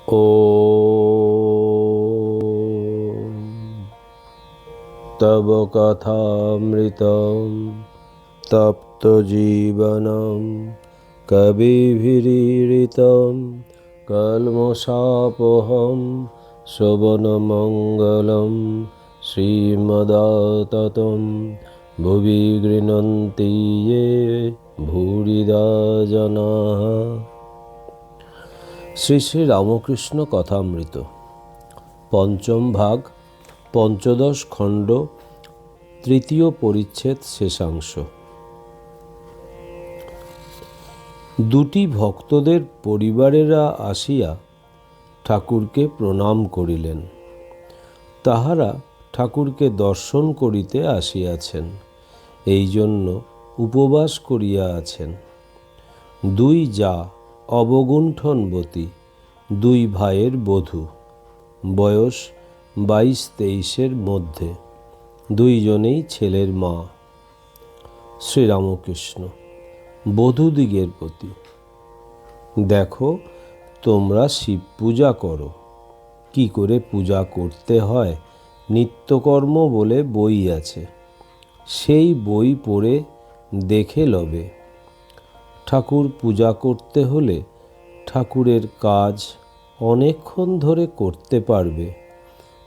ॐ तव कथामृतं तप्तजीवनं कविभिरीडितं कल्मषापहं श्रवणमङ्गलं श्रीमदाततं भुवि गृह्णन्ति ये भूरिदा जनाः। শ্রী শ্রী রামকৃষ্ণ কথামৃত পঞ্চম ভাগ পঞ্চদশ খণ্ড তৃতীয় পরিচ্ছেদ শেষাংশ। দুটি ভক্তদের পরিবারেরা আসিয়া ঠাকুরকে প্রণাম করিলেন। তাহারা ঠাকুরকে দর্শন করিতে আসিয়াছেন, এই জন্য উপবাস করিয়া আছেন। দুই যা অবগুণ্ঠনবতী, দুই ভাইয়ের বধূ, বয়স 22-23 মধ্যে, দুইজনেই ছেলের মা। শ্রীরামকৃষ্ণ বধূদিগের প্রতি: দেখো, তোমরা শিব পূজা করো। কি করে পূজা করতে হয় নিত্যকর্ম বলে বই আছে, সেই বই পড়ে দেখে লবে। ঠাকুর পূজা করতে হলে ঠাকুরের কাজ অনেকক্ষণ ধরে করতে পারবে।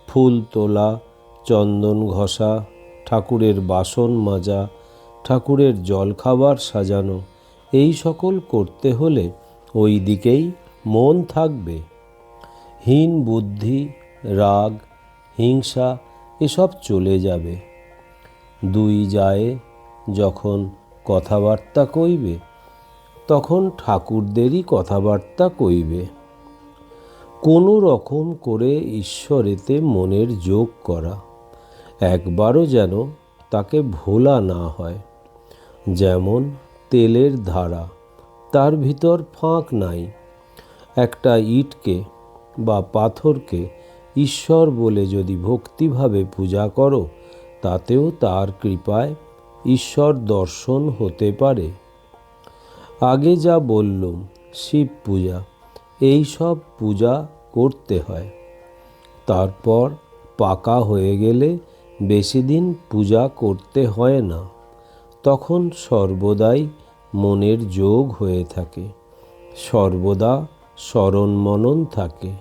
ফুল তোলা, চন্দন ঘষা, ঠাকুরের বাসন মাজা, ঠাকুরের জলখাবার সাজানো, এই সকল করতে হলে ওই দিকেই মন থাকবে। হীন বুদ্ধি, রাগ, হিংসা এসব চলে যাবে। দুই জায়ে যখন কথাবার্তা কইবে, তখন ঠাকুরদেরই কথাবার্তা কইবে। কোনো রকম করে ঈশ্বরেতে মনের যোগ করা, একবারও যেন তাকে ভোলা না হয়। যেমন তেলের ধারা, তার ভিতর ফাঁক নাই। একটা ইটকে বা পাথরকে ঈশ্বর বলে যদি ভক্তিভাবে পূজা করো, তাতেও তার কৃপায় ঈশ্বর দর্শন হতে পারে। আগে যা বললুম, শিব পূজা, এই সব পূজা করতে হয়। তারপর পাকা হয়ে গেলে বেশি দিন পূজা করতে হয় না, তখন সর্বদাই মনের যোগ হয়ে থাকে, সর্বদা স্মরণ মনন থাকে।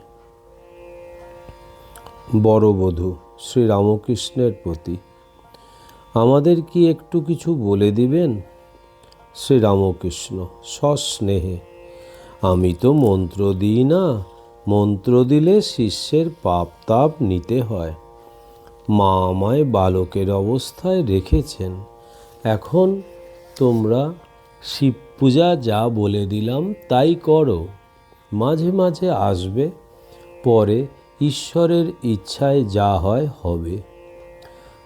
বড় বধূ শ্রীরামকৃষ্ণের প্রতি: আমাদের কি একটু কিছু বলে দিবেন? শ্রীরামকৃষ্ণ সস্নেহে: আমি তো মন্ত্র দিই না, মন্ত্র দিলে শিষ্যের পাপ তাপ নিতে হয়। মা আমায় বালকের অবস্থায় রেখেছেন। এখন তোমরা শিব পূজা যা বলে দিলাম তাই করো। মাঝে মাঝে আসবে, পরে ঈশ্বরের ইচ্ছায় যা হয় হবে।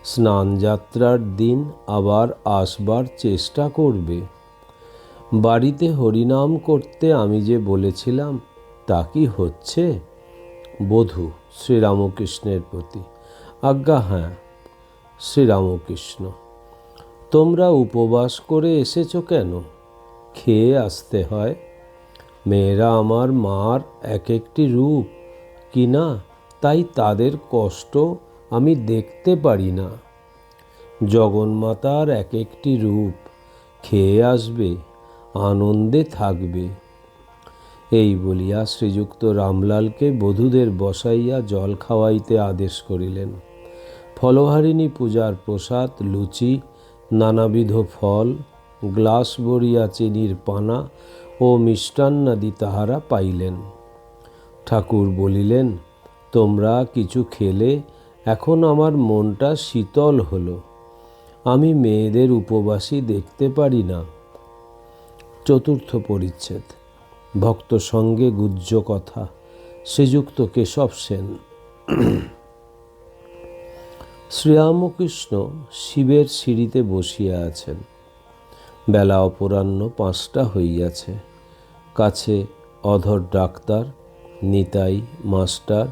স্নান যাত্রার দিন আবার আসবার চেষ্টা করবে। বাড়িতে হরিনাম করতে আমি যে বলেছিলাম, তা কি হচ্ছে? বধূ শ্রীরামকৃষ্ণের প্রতি: আজ্ঞা হ্যাঁ। শ্রীরামকৃষ্ণ: তোমরা উপবাস করে এসেছো কেন? খেয়ে আসতে হয়। মেয়েরা আমার মার এক একটি রূপ কিনা, তাই তাদের কষ্ট আমি দেখতে পারি না। জগন্মাতার এক একটি রূপ, খেয়ে আসবে, আনন্দে থাকবে। এই বলিয়া শ্রীযুক্ত রামলালকে বধূদের বসাইয়া জল খাওয়াইতে আদেশ করিলেন। ফলহারিণী পূজার প্রসাদ, লুচি, নানাবিধ ফল, গ্লাস ভরিয়া চিনির পানা ও মিষ্টান্নাদি তাহারা পাইলেন। ঠাকুর বলিলেন, তোমরা কিছু খেলে এখন আমার মনটা শীতল হলো। আমি মেয়েদের উপবাসী দেখতে পারি না। চতুর্থ পরিচ্ছেদ ভক্ত সঙ্গে গুহ্য কথা। শ্রীযুক্ত কেশব সেন: শ্রীরামকৃষ্ণ শিবের সিঁড়িতে বসিয়া আছেন। বেলা অপরাহ্ন 5টা হইয়াছে। কাছে অধর ডাক্তার, নিতাই মাস্টার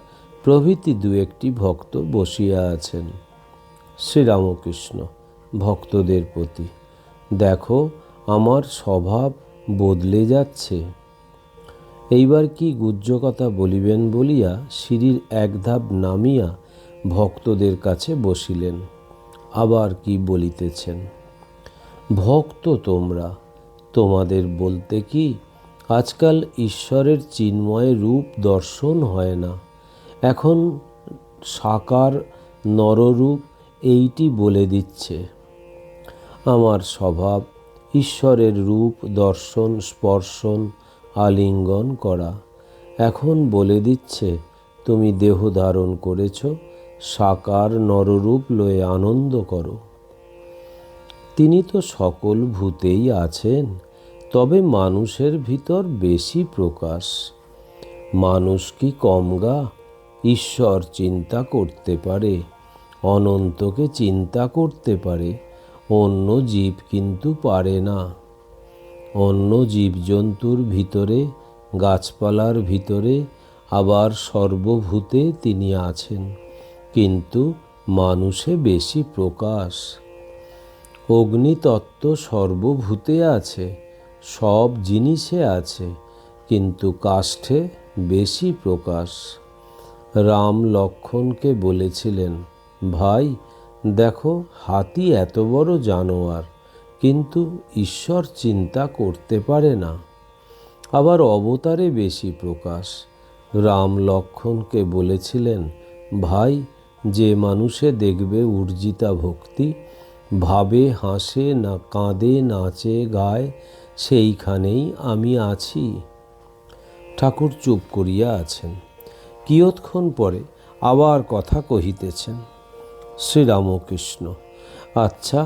প্রভৃতি দু একটি ভক্ত বসিয়া আছেন। শ্রীরামকৃষ্ণ ভক্তদের প্রতি: দেখো, আমার স্বভাব বদলে যাচ্ছে। এইবার কি গুহ্য কথা বলিবেন বলিয়া সিঁড়ির এক ধাপ নামিয়া ভক্তদের কাছে বসিলেন। আবার কি বলিতেছেন? ভক্ত তোমরা, তোমাদের বলতে কি আজকাল ঈশ্বরের চিন্ময় রূপ দর্শন হয় না, এখন সাকার নররূপ এইটি বলে দিচ্ছে। আমার স্বভাব ঈশ্বরের রূপ দর্শন, স্পর্শন, আলিঙ্গন করা। এখন বলে দিচ্ছে তুমি দেহ ধারণ করেছ, সাকার নররূপ লয়ে আনন্দ করো। তিনি তো সকল ভূতেই আছেন, তবে মানুষের ভিতর বেশি প্রকাশ। মানুষ কি কমগা? ঈশ্বর চিন্তা করতে পারে, অনন্তকে চিন্তা করতে পারে, অন্য জীব কিন্তু পারে না। অন্য জীবজন্তুর ভিতরে, গাছপালার ভিতরে, আবার সর্বভূতে তিনি আছেন, কিন্তু মানুষে বেশি প্রকাশ। অগ্নিতত্ত্ব সর্বভূতে আছে, সব জিনিসে আছে, কিন্তু কাষ্ঠে বেশি প্রকাশ। রাম লক্ষ্মণকে বলেছিলেন, ভাই দেখো, হাতি এত বড় জানোয়ার, কিন্তু ঈশ্বর চিন্তা করতে পারে না। আবার অবতারে বেশি প্রকাশ। রাম লক্ষ্মণকে বলেছিলেন, ভাই যে মানুষে দেখবে উর্জিতা ভক্তি, ভাবে, হাসে, না কাঁদে, নাচে, গায়, সেইখানেই আমি আছি। ঠাকুর চুপ করিয়া আছেন। কিয়ৎক্ষণ পরে আবার কথা কহিতেছেন। শ্রীরামকৃষ্ণ, আচ্ছা,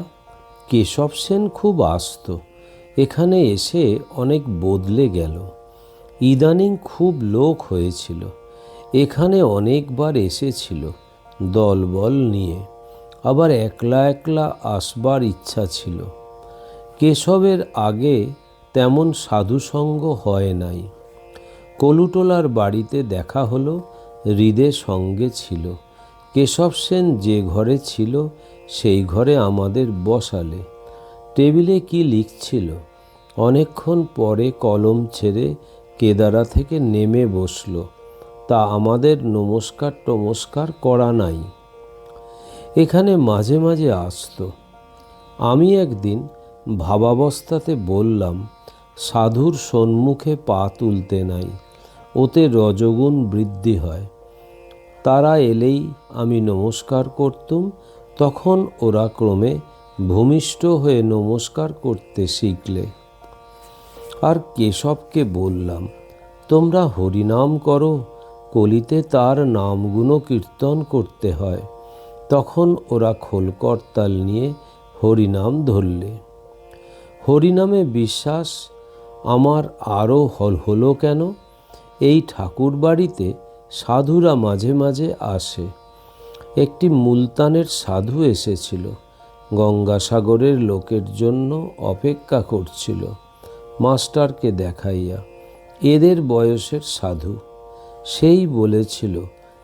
কেশব সেন খুব আসত, এখানে এসে অনেক বদলে গেল। ইদানিং খুব লোক হয়েছিল, এখানে অনেকবার এসেছিল দলবল নিয়ে, আবার একলা একলা আসবার ইচ্ছা ছিল। কেশবের আগে তেমন সাধুসঙ্গ হয় নাই। কলুটোলার বাড়িতে দেখা হলো, হৃদে সঙ্গে ছিল। কেশব সেন যে ঘরে ছিল সেই ঘরে আমাদের বসালে। টেবিলে কি লিখছিল, অনেকক্ষণ পরে কলম ছেড়ে কেদারা থেকে নেমে বসল, তা আমাদের নমস্কার টমস্কার করা নাই। এখানে মাঝে মাঝে আসতো। আমি একদিন ভাবাবস্থাতে বললাম, সাধুর সম্মুখে পা তুলতে নাই, ওতে রজগুণ বৃদ্ধি হয়। তারা এলেই আমি নমস্কার করতুম, তখন ওরা ক্রমে ভূমিষ্ঠ হয়ে নমস্কার করতে শিখলে। আর কেশবকে বললাম, তোমরা হরিনাম করো, কলিতে তার নামগুণ কীর্তন করতে হয়। তখন ওরা খোলকরতাল নিয়ে হরিনাম ধরলে। হরিনামে বিশ্বাস আমার আরও হলো কেন? এই ঠাকুর বাড়িতে সাধুরা মাঝে মাঝে আসে। একটি মুলতানের সাধু এসেছিল, গঙ্গাসাগরের লোকের জন্য অপেক্ষা করছিল। মাস্টারকে দেখাইয়া, এদের বয়সের সাধু। সেই বলেছিল,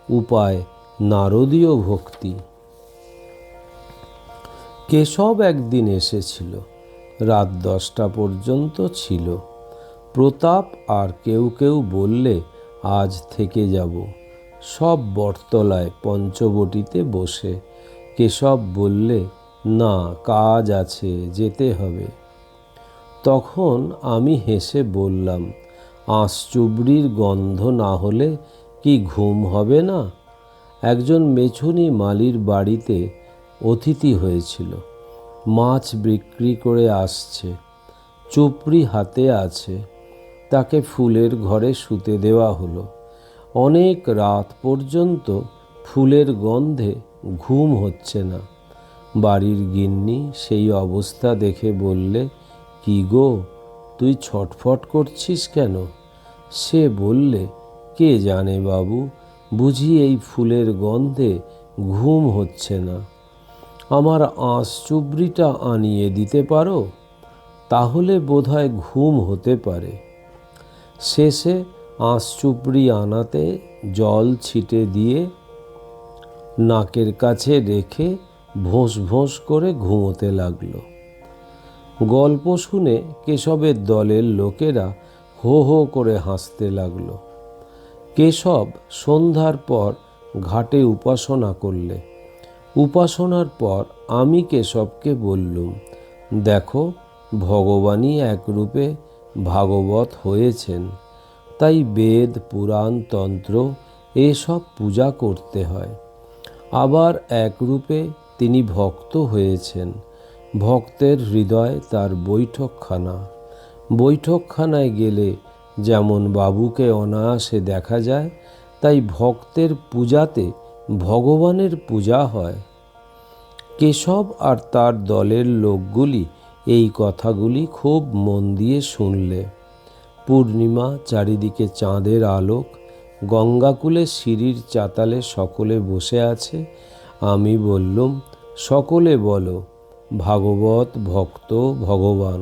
উপায় নারদীয় ভক্তি। কেশব একদিন এসেছিল, রাত 10টা পর্যন্ত ছিল। প্রতাপ আর কেউ কেউ বললে আজ থেকে যাব। সব বটতলায় পঞ্চবটিতে বসে। কেশব বললে, না, কাজ আছে, যেতে হবে। তখন আমি হেসে বললাম, আঁশচুবড়ির গন্ধ না হলে কি ঘুম হবে না? একজন মেছুনি মালির বাড়িতে অতিথি হয়েছিল, মাছ বিক্রি করে আসছে, চুপড়ি হাতে আছে। তাকে ফুলের ঘরে শুতে দেওয়া হলো। অনেক রাত পর্যন্ত ফুলের গন্ধে ঘুম হচ্ছে না। বাড়ির গিন্নি সেই অবস্থা দেখে বললে, কি গো, তুই ছটফট করছিস কেন? সে বললে, কে জানে বাবু, বুঝি এই ফুলের গন্ধে ঘুম হচ্ছে না। আমার আঁশচুবড়িটা আনিয়ে দিতে পারো? তাহলে বোধহয় ঘুম হতে পারে। শেষে আঁশচুবড়ি আনাতে জল ছিটে দিয়ে নাকের কাছে রেখে ভোঁস ভোঁস করে ঘুমোতে লাগলো। গল্প শুনে কেশবের দলের লোকেরা হো হো করে হাসতে লাগলো। কেশব সন্ধ্যার পর ঘাটে উপাসনা করলে। উপাসনার পর আমি কেশবকে বললুম, দেখো, ভগবানই একরূপে ভাগবত হয়েছেন, তাই বেদ, পুরাণ, তন্ত্র এসব পূজা করতে হয়। আবার একরূপে তিনি ভক্ত হয়েছেন। ভক্তের হৃদয় তার বৈঠকখানা। বৈঠকখানায় গেলে যেমন বাবুকে অনায়াসে দেখা যায়, তাই ভক্তের পূজাতে ভগবানের পূজা হয়। কেশব আর তার দলের লোকগুলি এই কথাগুলি খুব মন দিয়ে শুনলে। পূর্ণিমা, চারিদিকে চাঁদের আলোক, গঙ্গাকুলে সিঁড়ির চাতালে সকলে বসে আছে। আমি বললুম, সকলে বলো, ভাগবত ভক্ত ভগবান।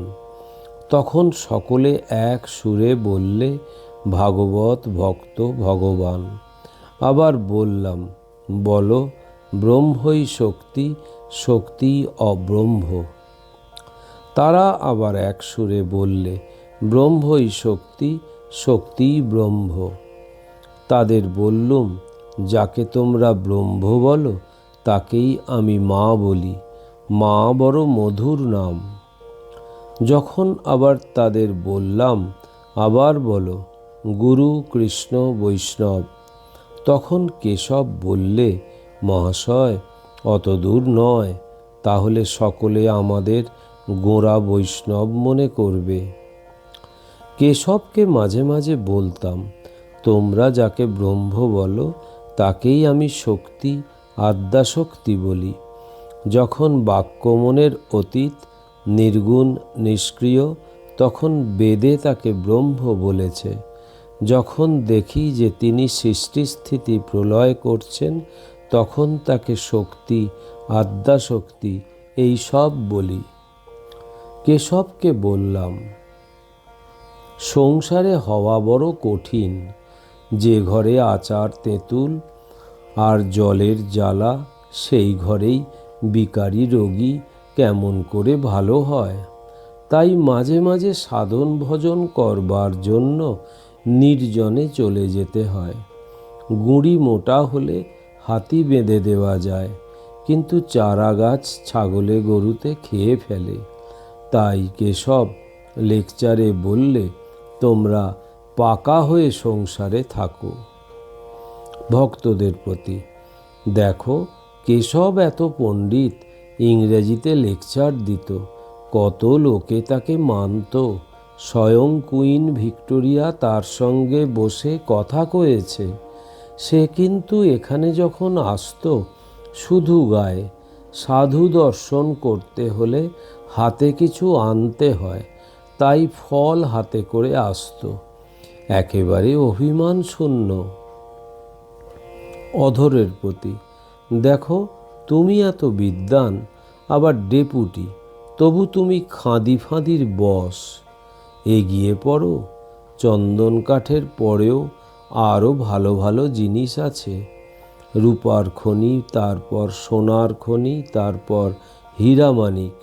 তখন সকলে এক সুরে বললে, ভাগবত ভক্ত ভগবান। আবার বললাম, বলো, ব্রহ্মই শক্তি, শক্তি অব্রহ্ম। তারা আবার এক সুরে বললে, ব্রহ্মই শক্তি, শক্তি ব্রহ্ম। তাদের বললুম, যাকে তোমরা ব্রহ্ম বলো তাকেই আমি মা বলি। মা বড় মধুর নাম। যখন আবার তাদের বললাম, আবার বলো, গুরু, কৃষ্ণ, বৈষ্ণব, তখন কেশব বললে, মহাশয়, অত দূর নয়, তাহলে সকলে আমাদের গোঁড়া বৈষ্ণব মনে করবে। কেশবকে মাঝে মাঝে বলতাম, তোমরা যাকে ব্রহ্ম বলো তাকেই আমি শক্তি, আদ্যাশক্তি বলি। যখন বাক্যমনের অতীত, নির্গুণ, নিষ্ক্রিয়, তখন বেদে তাকে ব্রহ্ম বলেছে। যখন দেখি যে তিনি সৃষ্টিস্থিতি প্রলয় করছেন, তখন তাকে শক্তি, আদ্যাশক্তি এই সব বলি। কেশবকে বললাম, সংসারে হওয়া বড় কঠিন। যে ঘরে আচার তেঁতুল আর জলের জ্বালা, সেই ঘরেই বিকারী রোগী কেমন করে ভালো হয়। তাই মাঝে মাঝে সাধন ভজন করবার জন্য নির্জনে চলে যেতে হয়। গুঁড়ি মোটা হলে হাতি বেঁধে দেওয়া যায়, কিন্তু চারা গাছ ছাগলে গরুতে খেয়ে ফেলে। তাই কেশব লেকচারে বললে, তোমরা পাকা হয়ে সংসারে থাকো। ভক্তদের প্রতি, দেখো, কেশব এত পণ্ডিত, ইংরেজিতে লেকচার দিত, কত লোকে তাকে মানত। স্বয়ং কুইন ভিক্টোরিয়া তার সঙ্গে বসে কথা কয়েছে। সে কিন্তু এখানে যখন আসতো, শুধু গায়ে। সাধু দর্শন করতে হলে হাতে কিছু আনতে হয়, তাই ফল হাতে করে আসতো। একেবারে অভিমান শূন্য। অধরের প্রতি, দেখো, তুমি এত বিদ্বান, আবার ডেপুটি, তবু তুমি খাঁদি ফাঁদির বশ। এগিয়ে পড়ো। চন্দন কাঠের পরেও আরও ভালো ভালো জিনিস আছে। রূপার খনি, তারপর সোনার খনি, তারপর হীরামানিক।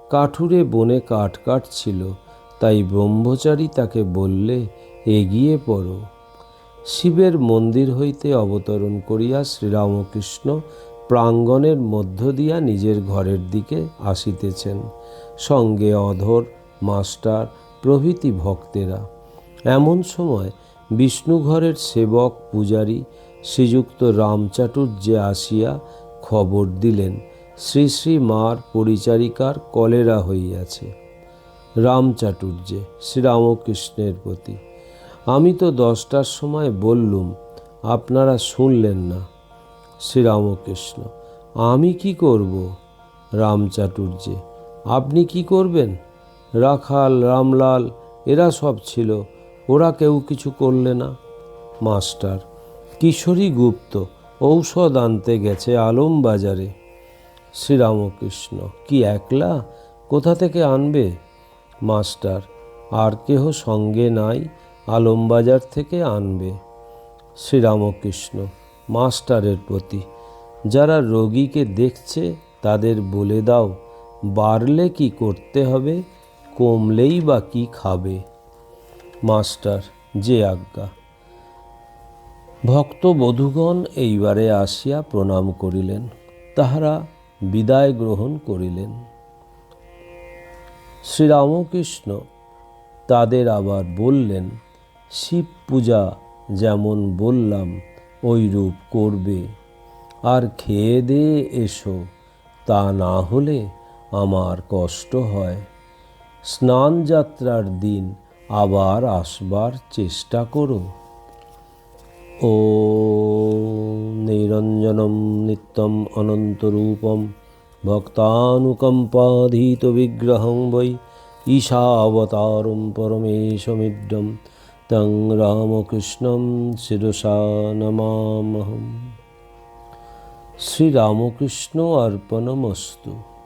কাঠুরে বনে কাঠ কাটছিল, তাই ব্রহ্মচারী তাকে বললে, এগিয়ে পড়ো। শিবের মন্দির হইতে অবতরণ করিয়া শ্রীরামকৃষ্ণ প্রাঙ্গণের মধ্য দিয়া নিজের ঘরের দিকে আসিতেছেন, সঙ্গে অধর, মাস্টার প্রভৃতি ভক্তেরা। এমন সময় বিষ্ণুঘরের সেবক পূজারী শ্রীযুক্ত রামচাটুর্যে আসিয়া খবর দিলেন, শ্রী শ্রী মার পরিচারিকার কলেরা হইয়াছে। রামচাটুর্যে, শ্রীরামকৃষ্ণের প্রতি, আমি তো 10টার সময় বললুম, আপনারা শুনলেন না। শ্রীরামকৃষ্ণ, আমি কি করব? রামচাটুর্যে, আপনি কি করবেন? রাখাল, রামলাল এরা সব ছিল, ওরা কেউ কিছু করলে না। মাস্টার, কিশোরী গুপ্ত ঔষধ আনতে গেছে আলমবাজারে। শ্রীরামকৃষ্ণ, কি একলা? কোথা থেকে আনবে? মাস্টার, আর কেহ সঙ্গে নাই, আলমবাজার থেকে আনবে। শ্রীরামকৃষ্ণ মাস্টারের প্রতি, যারা রোগীকে দেখছে তাদের বলে দাও, বাড়লে কি করতে হবে, কমলেই বা কি খাবে। মাস্টার, যে আজ্ঞা। ভক্ত বধূগণ এইবারে আসিয়া প্রণাম করিলেন। তাহারা বিদায় গ্রহণ করিলেন। শ্রীরামকৃষ্ণ তাদের আবার বললেন, শিব পূজা যেমন বললাম ওইরূপ করবে, আর খেয়ে দিয়ে এসো, তা না হলে আমার কষ্ট হয়। স্নান যাত্রার দিন আবার আসবার চেষ্টা করো। ও নিরঞ্জনম নিত্যম অনন্তরূপম ভক্তানুকম্পাধীত বিগ্রহং বৈ ঈশাবতারম পরমেশমিড্ডম তং রামকৃষ্ণম শিরসা নমামহম। শ্রীরামকৃষ্ণ অর্পণমস্তু।